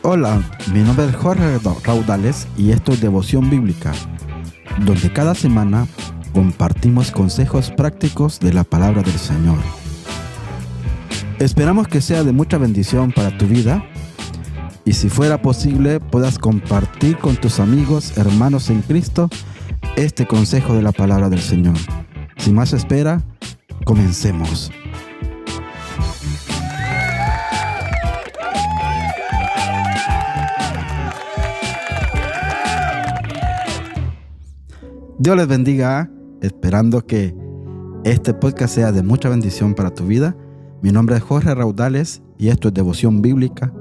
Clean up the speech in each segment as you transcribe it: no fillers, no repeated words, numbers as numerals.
Hola, mi nombre es Jorge Raudales y esto es Devoción Bíblica, donde cada semana compartimos consejos prácticos de la palabra del Señor. Esperamos que sea de mucha bendición para tu vida y si fuera posible puedas compartir con tus amigos, hermanos en Cristo, este consejo de la palabra del Señor. Sin más espera, comencemos. Dios les bendiga, esperando que este podcast sea de mucha bendición para tu vida. Mi nombre es Jorge Raudales y esto es Devoción Bíblica.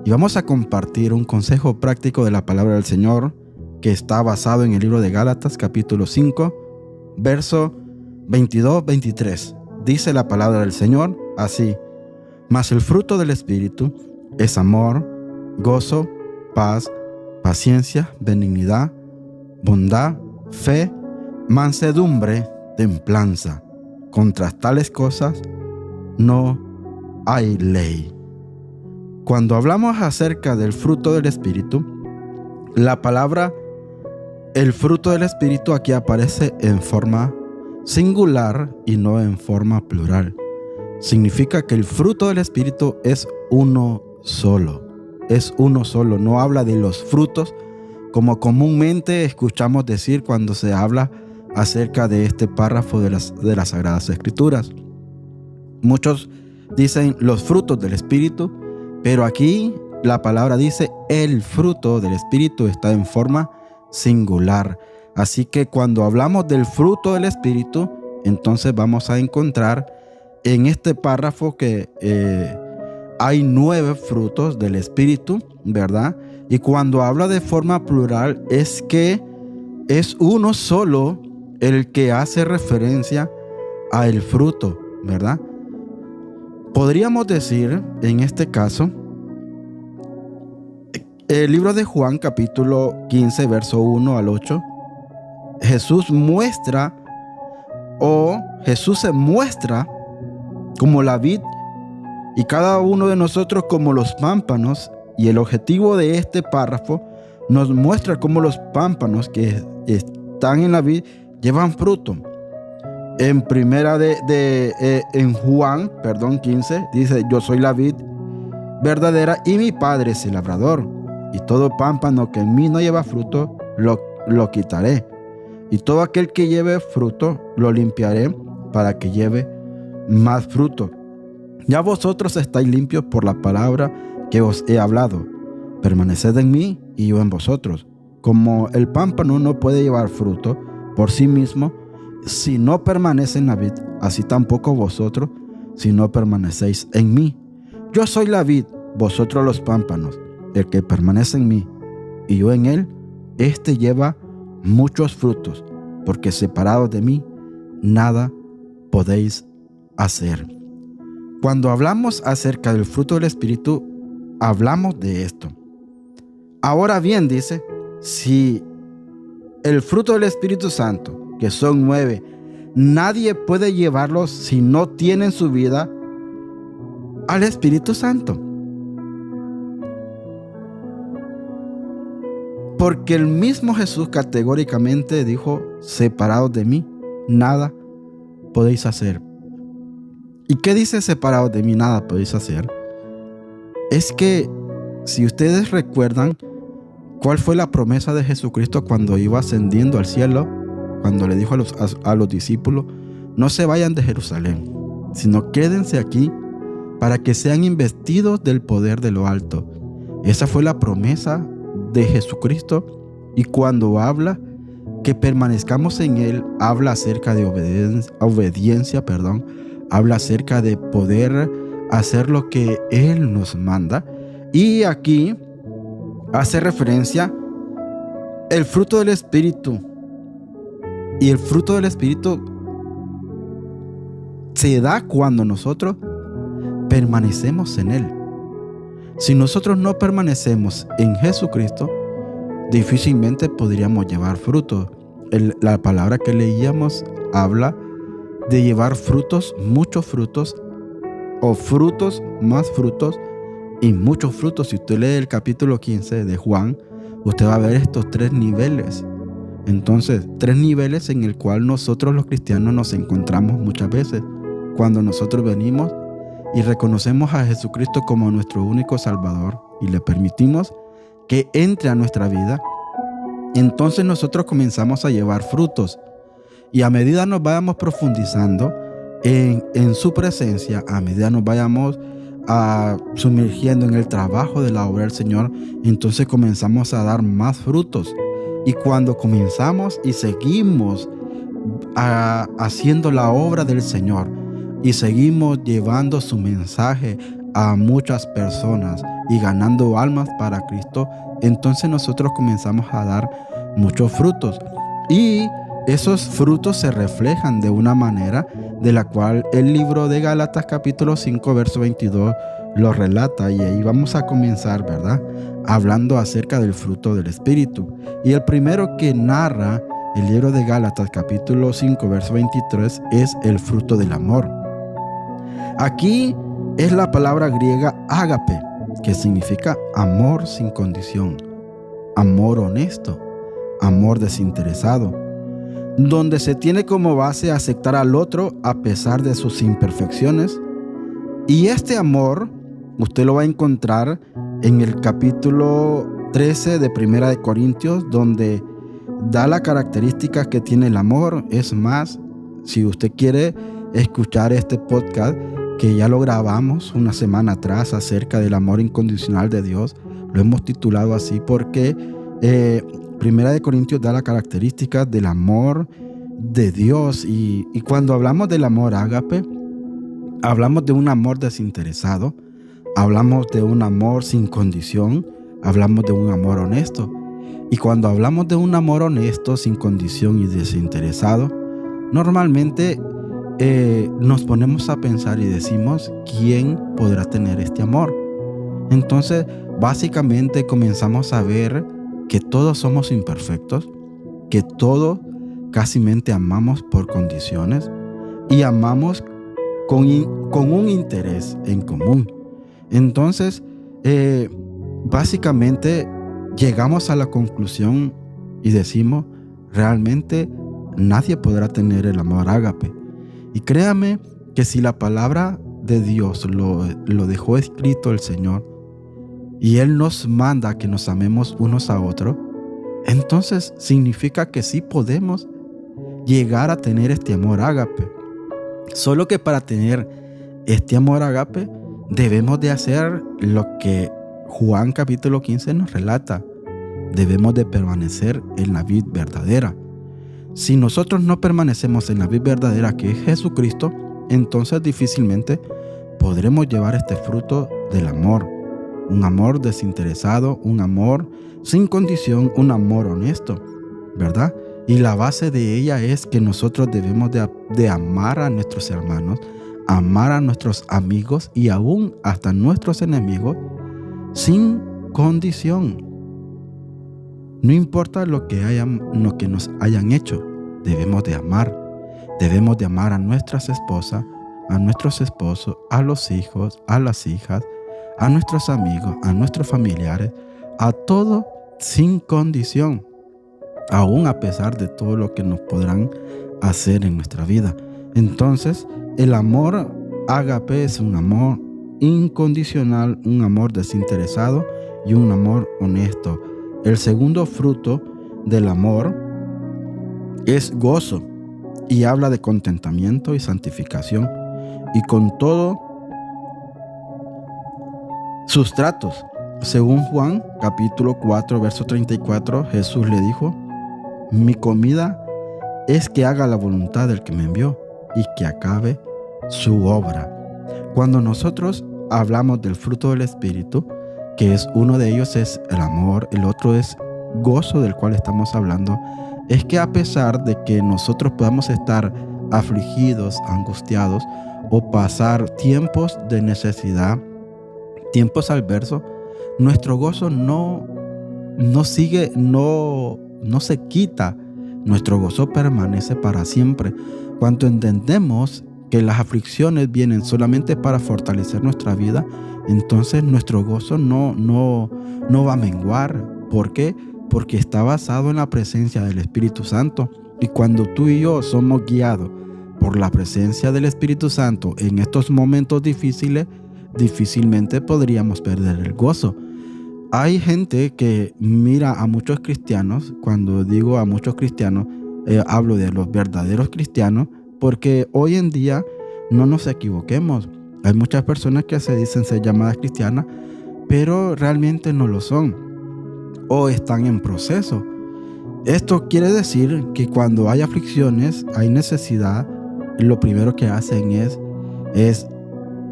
Y vamos a compartir un consejo práctico de la palabra del Señor que está basado en el libro de Gálatas, capítulo 5, verso 22-23. Dice la palabra del Señor así: Mas el fruto del Espíritu es amor, gozo, paz, paciencia, benignidad, bondad, fe, mansedumbre, templanza. Contra tales cosas no hay ley. Cuando hablamos acerca del fruto del Espíritu, la palabra el fruto del Espíritu aquí aparece en forma singular y no en forma plural. Significa que el fruto del Espíritu es uno solo. Es uno solo. No habla de los frutos como comúnmente escuchamos decir cuando se habla acerca de este párrafo de las Sagradas Escrituras. Muchos dicen los frutos del Espíritu, pero aquí la palabra dice el fruto del Espíritu, está en forma singular. Así que cuando hablamos del fruto del Espíritu, entonces vamos a encontrar en este párrafo que hay 9 frutos del Espíritu, ¿verdad? Y cuando habla de forma plural es que es uno solo el que hace referencia a el fruto, ¿verdad? Podríamos decir en este caso, el libro de Juan capítulo 15 verso 1 al 8, Jesús se muestra como la vid y cada uno de nosotros como los pámpanos. Y el objetivo de este párrafo nos muestra cómo los pámpanos que están en la vid llevan fruto. En Juan 15 dice: Yo soy la vid verdadera y mi Padre es el labrador. Y todo pámpano que en mí no lleva fruto, lo quitaré. Y todo aquel que lleve fruto, lo limpiaré para que lleve más fruto. Ya vosotros estáis limpios por la palabra que os he hablado. Permaneced en mí y yo en vosotros. Como el pámpano no puede llevar fruto por sí mismo si no permanece en la vid, así tampoco vosotros si no permanecéis en mí. Yo soy la vid, vosotros los pámpanos. El que permanece en mí y yo en él, éste lleva muchos frutos, porque separados de mí nada podéis hacer. Cuando hablamos acerca del fruto del Espíritu, hablamos de esto. Ahora bien, dice, si el fruto del Espíritu Santo, que son 9, nadie puede llevarlos si no tiene en su vida al Espíritu Santo. Porque el mismo Jesús categóricamente dijo: separados de mí, nada podéis hacer. ¿Y qué dice separados de mí, nada podéis hacer? Es que si ustedes recuerdan cuál fue la promesa de Jesucristo cuando iba ascendiendo al cielo, cuando le dijo a los discípulos: no se vayan de Jerusalén, sino quédense aquí para que sean investidos del poder de lo alto. Esa fue la promesa de Jesucristo, y cuando habla que permanezcamos en Él, habla acerca de obediencia, habla acerca de poder hacer lo que Él nos manda. Y aquí hace referencia el fruto del Espíritu. Y el fruto del Espíritu se da cuando nosotros permanecemos en Él. Si nosotros no permanecemos en Jesucristo, difícilmente podríamos llevar fruto. La palabra que leíamos habla de llevar frutos, muchos frutos, o frutos, más frutos y muchos frutos. Si usted lee el capítulo 15 de Juan, usted va a ver estos 3 niveles. Entonces, 3 niveles en el cual nosotros los cristianos nos encontramos muchas veces. Cuando nosotros venimos y reconocemos a Jesucristo como nuestro único Salvador y le permitimos que entre a nuestra vida, entonces nosotros comenzamos a llevar frutos. Y a medida nos vayamos profundizando en su presencia, a medida nos vayamos sumergiendo en el trabajo de la obra del Señor, entonces comenzamos a dar más frutos. Y cuando comenzamos y seguimos haciendo la obra del Señor y seguimos llevando su mensaje a muchas personas y ganando almas para Cristo, entonces nosotros comenzamos a dar muchos frutos. Y esos frutos se reflejan de una manera de la cual el libro de Gálatas capítulo 5 verso 22 lo relata, y ahí vamos a comenzar, ¿verdad?, hablando acerca del fruto del Espíritu. Y el primero que narra el libro de Gálatas capítulo 5 verso 23 es el fruto del amor. Aquí es la palabra griega ágape, que significa amor sin condición, amor honesto, amor desinteresado, donde se tiene como base aceptar al otro a pesar de sus imperfecciones. Y este amor usted lo va a encontrar en el capítulo 13 de Primera de Corintios, donde da la característica que tiene el amor. Es más, si usted quiere escuchar este podcast, que ya lo grabamos una semana atrás acerca del amor incondicional de Dios, lo hemos titulado así porque Primera de Corintios da la característica del amor de Dios. Y cuando hablamos del amor ágape, hablamos de un amor desinteresado, hablamos de un amor sin condición, hablamos de un amor honesto. Y cuando hablamos de un amor honesto, sin condición y desinteresado, normalmente nos ponemos a pensar y decimos, ¿quién podrá tener este amor? Entonces, básicamente comenzamos a ver que todos somos imperfectos, que todos casi amamos por condiciones y amamos con un interés en común. Entonces, básicamente llegamos a la conclusión y decimos, realmente nadie podrá tener el amor ágape. Y créame que si la palabra de Dios lo dejó escrito el Señor, y Él nos manda que nos amemos unos a otros, entonces significa que sí podemos llegar a tener este amor ágape. Solo que para tener este amor ágape debemos de hacer lo que Juan capítulo 15 nos relata. Debemos de permanecer en la vid verdadera. Si nosotros no permanecemos en la vid verdadera, que es Jesucristo, entonces difícilmente podremos llevar este fruto del amor. Un amor desinteresado, un amor sin condición, un amor honesto, ¿verdad? Y la base de ella es que nosotros debemos de amar a nuestros hermanos, amar a nuestros amigos y aún hasta nuestros enemigos sin condición. No importa lo que nos hayan hecho, debemos de amar. Debemos de amar a nuestras esposas, a nuestros esposos, a los hijos, a las hijas, a nuestros amigos, a nuestros familiares, a todo sin condición, aún a pesar de todo lo que nos podrán hacer en nuestra vida. Entonces, el amor ágape es un amor incondicional, un amor desinteresado y un amor honesto. El segundo fruto del amor es gozo y habla de contentamiento y santificación y con todo sus tratos. Según Juan capítulo 4 verso 34, Jesús le dijo: mi comida es que haga la voluntad del que me envió y que acabe su obra. Cuando nosotros hablamos del fruto del Espíritu, que es uno de ellos es el amor, el otro es gozo, del cual estamos hablando, es que a pesar de que nosotros podamos estar afligidos, angustiados o pasar tiempos de necesidad, tiempos adversos, nuestro gozo no se quita, nuestro gozo permanece para siempre. cuando entendemos que las aflicciones vienen solamente para fortalecer nuestra vida, entonces nuestro gozo no va a menguar. ¿Por qué? Porque está basado en la presencia del Espíritu Santo. Y cuando tú y yo somos guiados por la presencia del Espíritu Santo en estos momentos difíciles, difícilmente podríamos perder el gozo. Hay gente que mira a muchos cristianos. Cuando digo a muchos cristianos, hablo de los verdaderos cristianos, porque hoy en día, no nos equivoquemos, hay muchas personas que se dicen ser llamadas cristianas, pero realmente no lo son o están en proceso. Esto quiere decir que cuando hay aflicciones, hay necesidad, lo primero que hacen es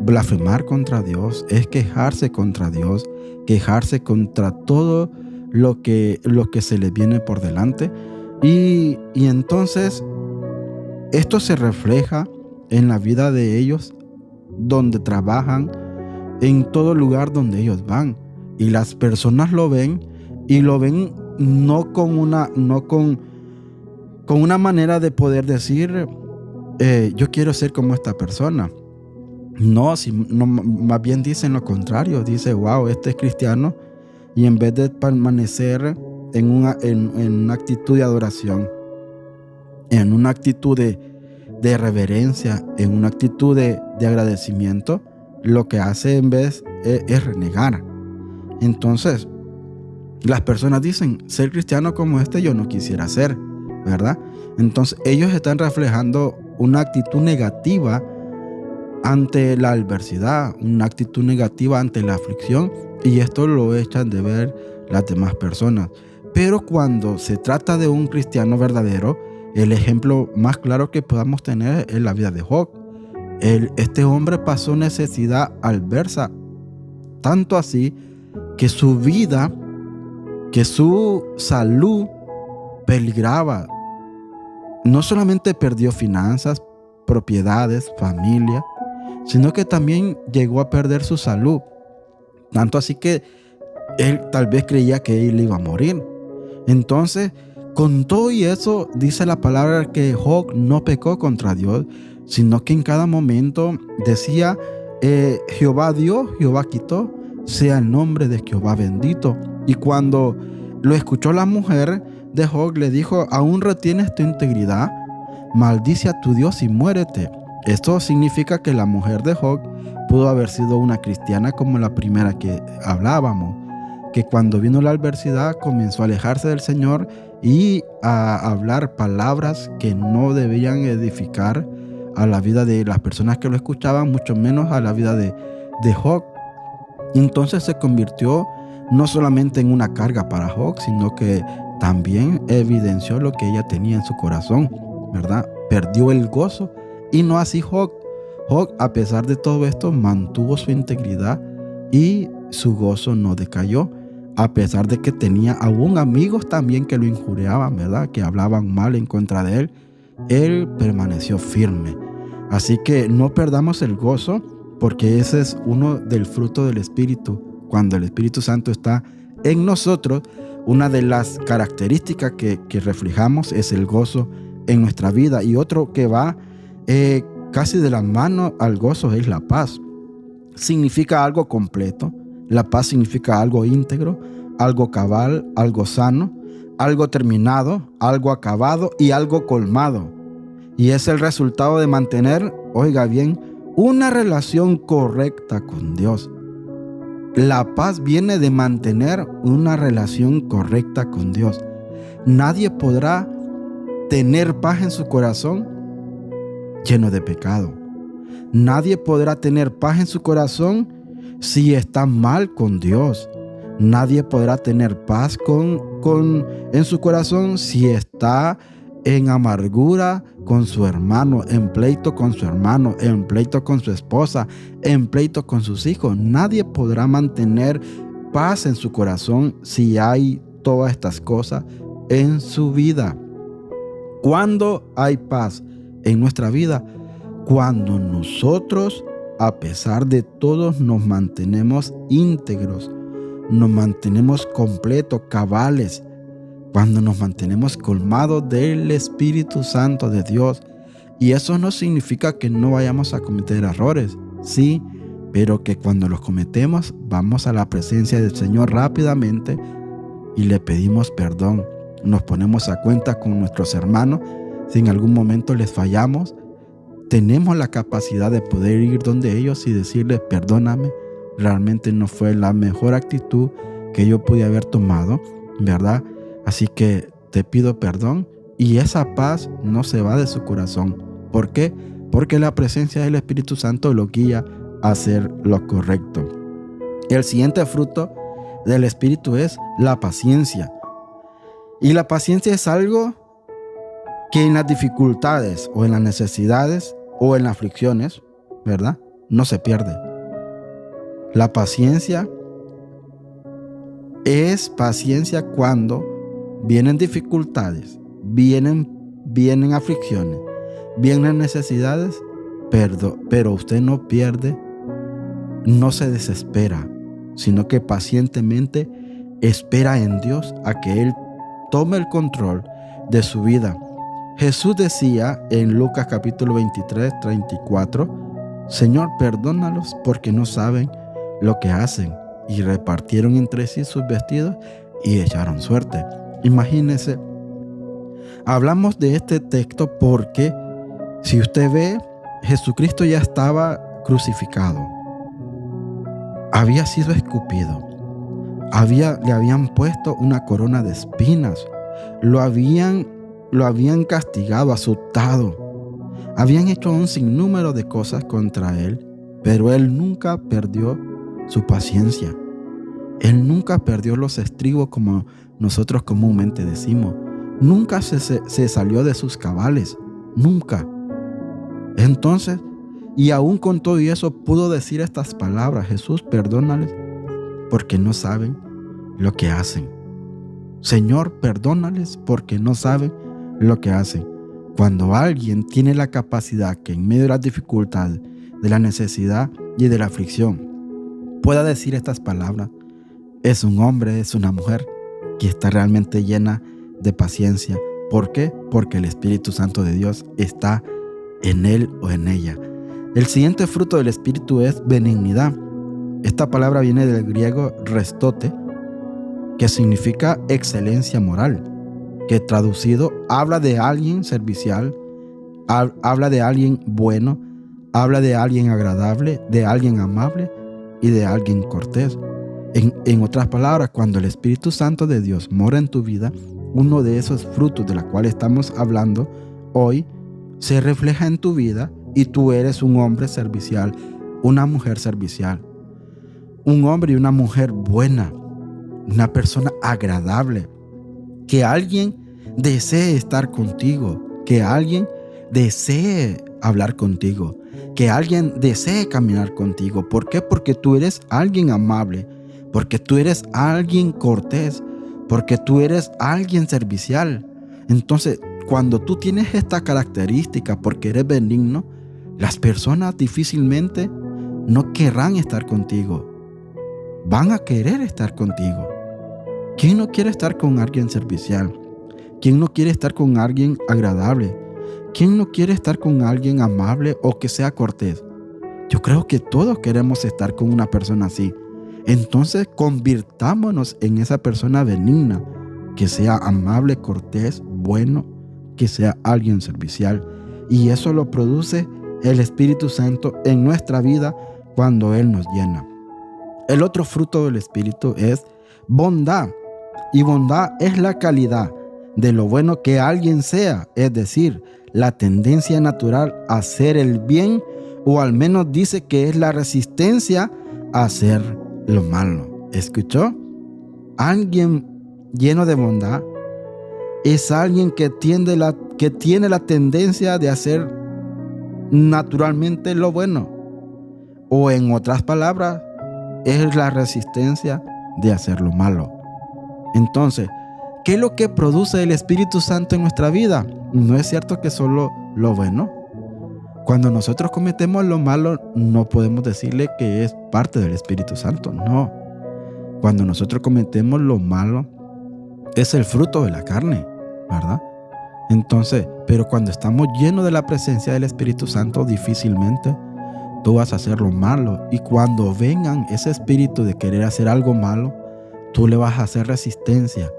blasfemar contra Dios, es quejarse contra Dios, quejarse contra todo lo que se les viene por delante. Y entonces esto se refleja en la vida de ellos, donde trabajan, en todo lugar donde ellos van. Y las personas lo ven, y lo ven no con una manera de poder decir, yo quiero ser como esta persona. No, más bien dicen lo contrario. Dice, wow, este es cristiano. Y en vez de permanecer en una actitud de adoración, en una actitud de reverencia, en una actitud de agradecimiento, lo que hace en vez es renegar. Entonces, las personas dicen, ser cristiano como este yo no quisiera ser, ¿verdad? Entonces, ellos están reflejando una actitud negativa ante la adversidad, una actitud negativa ante la aflicción, y esto lo echan de ver las demás personas. Pero cuando se trata de un cristiano verdadero, el ejemplo más claro que podamos tener es la vida de Job. Este hombre pasó necesidad adversa, tanto así que su vida, que su salud peligraba. No solamente perdió finanzas, propiedades, familia, sino que también llegó a perder su salud. Tanto así que él tal vez creía que él iba a morir. Entonces, con todo y eso, dice la palabra que Job no pecó contra Dios, sino que en cada momento decía, Jehová dio, Jehová quitó, sea el nombre de Jehová bendito. Y cuando lo escuchó la mujer de Job, le dijo, ¿aún retienes tu integridad? Maldice a tu Dios y muérete. Esto significa que la mujer de Job pudo haber sido una cristiana como la primera que hablábamos, que cuando vino la adversidad comenzó a alejarse del Señor y a hablar palabras que no debían edificar a la vida de las personas que lo escuchaban, mucho menos a la vida de Job. Entonces se convirtió no solamente en una carga para Job, sino que también evidenció lo que ella tenía en su corazón, ¿verdad? Perdió el gozo, y no así Job. Job, a pesar de todo esto, mantuvo su integridad y su gozo no decayó, a pesar de que tenía aún amigos también que lo injuriaban, ¿verdad? Que hablaban mal en contra de él. Él permaneció firme. Así que no perdamos el gozo, porque ese es uno del fruto del Espíritu. Cuando el Espíritu Santo está en nosotros, una de las características que reflejamos es el gozo en nuestra vida. Y otro que va casi de la mano al gozo es la paz. Significa algo completo. La paz significa algo íntegro, algo cabal, algo sano, algo terminado, algo acabado y algo colmado. Y es el resultado de mantener, oiga bien, una relación correcta con Dios. La paz viene de mantener una relación correcta con Dios. Nadie podrá tener paz en su corazón lleno de pecado. Nadie podrá tener paz en su corazón si está mal con Dios. Nadie podrá tener paz en su corazón si está en amargura con su hermano, en pleito con su hermano, en pleito con su esposa, en pleito con sus hijos. Nadie podrá mantener paz en su corazón si hay todas estas cosas en su vida. ¿Cuándo hay paz en nuestra vida? Cuando nosotros, a pesar de todo, nos mantenemos íntegros, nos mantenemos completos, cabales, cuando nos mantenemos colmados del Espíritu Santo de Dios. Y eso no significa que no vayamos a cometer errores, sí, pero que cuando los cometemos vamos a la presencia del Señor rápidamente y le pedimos perdón. Nos ponemos a cuenta con nuestros hermanos. Si en algún momento les fallamos, tenemos la capacidad de poder ir donde ellos y decirles: perdóname, realmente no fue la mejor actitud que yo pude haber tomado, ¿verdad? Así que te pido perdón, y esa paz no se va de su corazón. ¿Por qué? Porque la presencia del Espíritu Santo lo guía a hacer lo correcto. El siguiente fruto del Espíritu es la paciencia. Y la paciencia es algo que en las dificultades o en las necesidades o en las aflicciones, ¿verdad?, no se pierde. La paciencia es paciencia cuando vienen dificultades, vienen aflicciones, vienen necesidades, pero usted no pierde, no se desespera, sino que pacientemente espera en Dios a que Él tome el control de su vida. Jesús decía en Lucas capítulo 23, 34, Señor, perdónalos porque no saben lo que hacen. Y repartieron entre sí sus vestidos y echaron suerte. Imagínense, hablamos de este texto porque si usted ve, Jesucristo ya estaba crucificado, había sido escupido, le habían puesto una corona de espinas, lo habían castigado, azotado, habían hecho un sinnúmero de cosas contra él, pero él nunca perdió su paciencia. Él nunca perdió los estribos, como nosotros comúnmente decimos. Nunca se salió de sus cabales, nunca. Entonces, y aún con todo eso pudo decir estas palabras: Jesús, perdónales porque no saben lo que hacen. Señor, perdónales porque no saben lo que hacen. Cuando alguien tiene la capacidad que en medio de las dificultades, de la necesidad y de la aflicción pueda decir estas palabras, es un hombre, es una mujer que está realmente llena de paciencia. ¿Por qué? Porque el Espíritu Santo de Dios está en él o en ella. El siguiente fruto del Espíritu es benignidad. Esta palabra viene del griego restote, que significa excelencia moral, que traducido habla de alguien servicial, habla de alguien bueno, habla de alguien agradable, de alguien amable y de alguien cortés. En otras palabras, cuando el Espíritu Santo de Dios mora en tu vida, uno de esos frutos de los cuales estamos hablando hoy se refleja en tu vida y tú eres un hombre servicial, una mujer servicial, un hombre y una mujer buena, una persona agradable, que alguien desee estar contigo, que alguien desee hablar contigo, que alguien desee caminar contigo. ¿Por qué? Porque tú eres alguien amable, porque tú eres alguien cortés, porque tú eres alguien servicial. Entonces, cuando tú tienes esta característica, porque eres benigno, las personas difícilmente no querrán estar contigo. Van a querer estar contigo. ¿Quién no quiere estar con alguien servicial? ¿Quién no quiere estar con alguien agradable? ¿Quién no quiere estar con alguien amable o que sea cortés? Yo creo que todos queremos estar con una persona así. Entonces, convirtámonos en esa persona benigna, que sea amable, cortés, bueno, que sea alguien servicial. Y eso lo produce el Espíritu Santo en nuestra vida cuando Él nos llena. El otro fruto del Espíritu es bondad. Y bondad es la calidad de lo bueno que alguien sea, es decir, la tendencia natural a hacer el bien, o al menos dice que es la resistencia a hacer lo malo. ¿Escuchó? Alguien lleno de bondad es alguien que tiene la tendencia de hacer naturalmente lo bueno, o en otras palabras, es la resistencia de hacer lo malo. Entonces, ¿qué es lo que produce el Espíritu Santo en nuestra vida? No es cierto que solo lo bueno. Cuando nosotros cometemos lo malo, no podemos decirle que es parte del Espíritu Santo. No. Cuando nosotros cometemos lo malo, es el fruto de la carne, ¿verdad? Entonces, pero cuando estamos llenos de la presencia del Espíritu Santo, difícilmente tú vas a hacer lo malo. Y cuando vengan ese espíritu de querer hacer algo malo, tú le vas a hacer resistencia.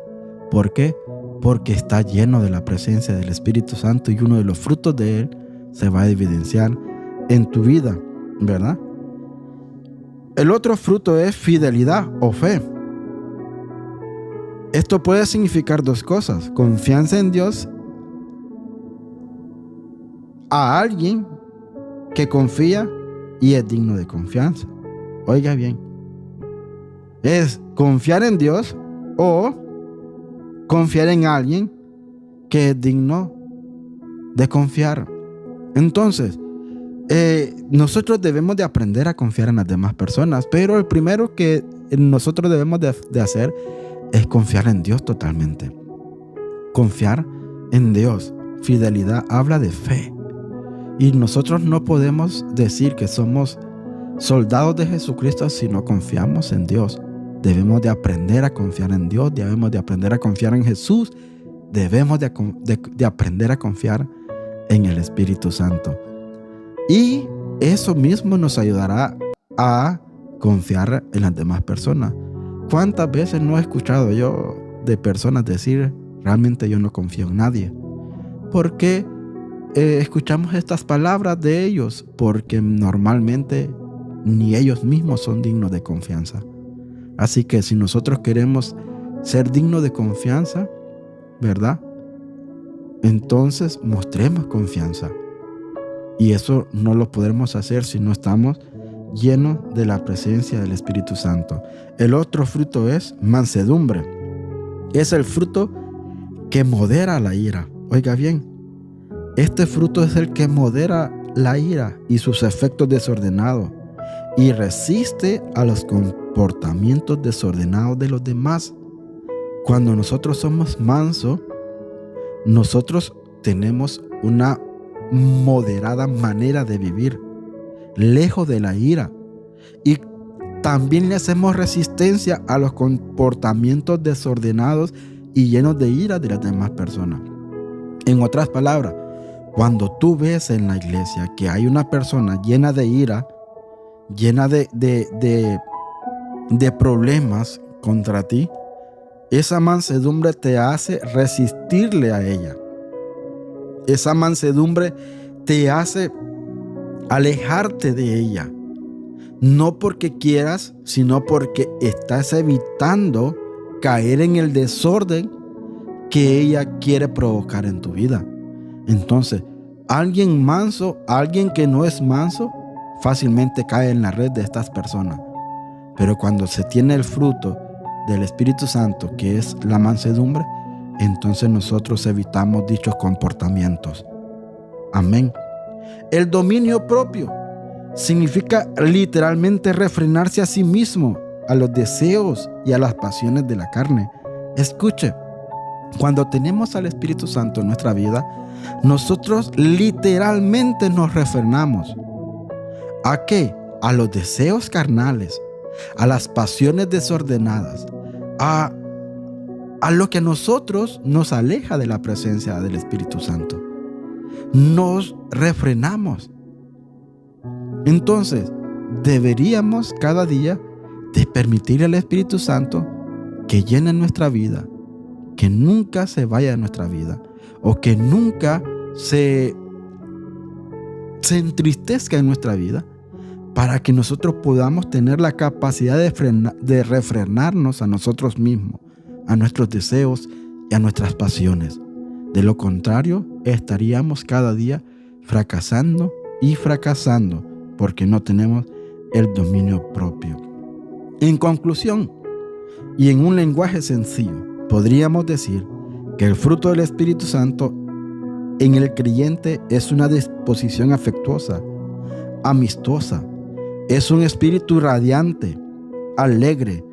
¿Por qué? Porque está lleno de la presencia del Espíritu Santo y uno de los frutos de él se va a evidenciar en tu vida, ¿verdad? El otro fruto es fidelidad o fe. Esto puede significar dos cosas: confianza en Dios a alguien que confía y es digno de confianza. Oiga bien, es confiar en Dios o confiar en alguien que es digno de confiar. Entonces, nosotros debemos de aprender a confiar en las demás personas, pero el primero que nosotros debemos de hacer es confiar en Dios totalmente. Confiar en Dios. Fidelidad habla de fe. Y nosotros no podemos decir que somos soldados de Jesucristo si no confiamos en Dios. Debemos de aprender a confiar en Dios, debemos de aprender a confiar en Jesús, debemos de aprender a confiar en el Espíritu Santo. Y eso mismo nos ayudará a confiar en las demás personas. ¿Cuántas veces no he escuchado yo de personas decir, realmente yo no confío en nadie? ¿Por qué escuchamos estas palabras de ellos? Porque normalmente ni ellos mismos son dignos de confianza. Así que si nosotros queremos ser dignos de confianza, ¿verdad? Entonces mostremos confianza. Y eso no lo podremos hacer si no estamos llenos de la presencia del Espíritu Santo. El otro fruto es mansedumbre. Es el fruto que modera la ira. Oiga bien, este fruto es el que modera la ira y sus efectos desordenados y resiste a los comportamientos desordenados de los demás. Cuando nosotros somos mansos, nosotros tenemos una moderada manera de vivir, lejos de la ira, y también le hacemos resistencia a los comportamientos desordenados y llenos de ira de las demás personas. En otras palabras, cuando tú ves en la iglesia que hay una persona llena de ira, llena de problemas contra ti, esa mansedumbre te hace resistirle a ella. Esa mansedumbre te hace alejarte de ella. No porque quieras, sino porque estás evitando caer en el desorden que ella quiere provocar en tu vida. Entonces, alguien manso, alguien que no es manso, fácilmente cae en la red de estas personas. Pero cuando se tiene el fruto del Espíritu Santo, que es la mansedumbre, entonces nosotros evitamos dichos comportamientos. Amén. El dominio propio significa literalmente refrenarse a sí mismo, a los deseos y a las pasiones de la carne. Escuche, cuando tenemos al Espíritu Santo en nuestra vida, nosotros literalmente nos refrenamos. ¿A qué? A los deseos carnales, a las pasiones desordenadas, a lo que a nosotros nos aleja de la presencia del Espíritu Santo. Nos refrenamos. Entonces, deberíamos cada día de permitir al Espíritu Santo que llene nuestra vida, que nunca se vaya de nuestra vida o que nunca se entristezca en nuestra vida, para que nosotros podamos tener la capacidad de refrenarnos a nosotros mismos, a nuestros deseos y a nuestras pasiones. De lo contrario, estaríamos cada día fracasando y fracasando porque no tenemos el dominio propio. En conclusión, y en un lenguaje sencillo, podríamos decir que el fruto del Espíritu Santo en el creyente es una disposición afectuosa, amistosa, es un espíritu radiante, alegre,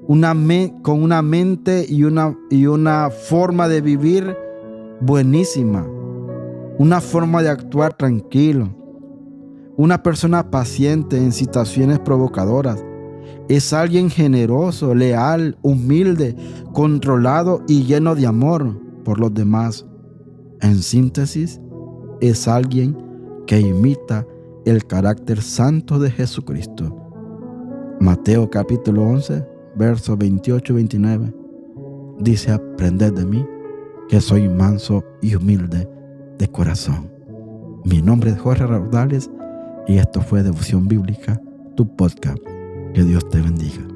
con una mente y una forma de vivir buenísima, una forma de actuar tranquilo, una persona paciente en situaciones provocadoras. Es alguien generoso, leal, humilde, controlado y lleno de amor por los demás. En síntesis, es alguien que imita el carácter santo de Jesucristo. Mateo capítulo 11, versos 28 y 29, dice: aprended de mí, que soy manso y humilde de corazón. Mi nombre es Jorge Raudales y esto fue Devoción Bíblica, tu podcast. Que Dios te bendiga.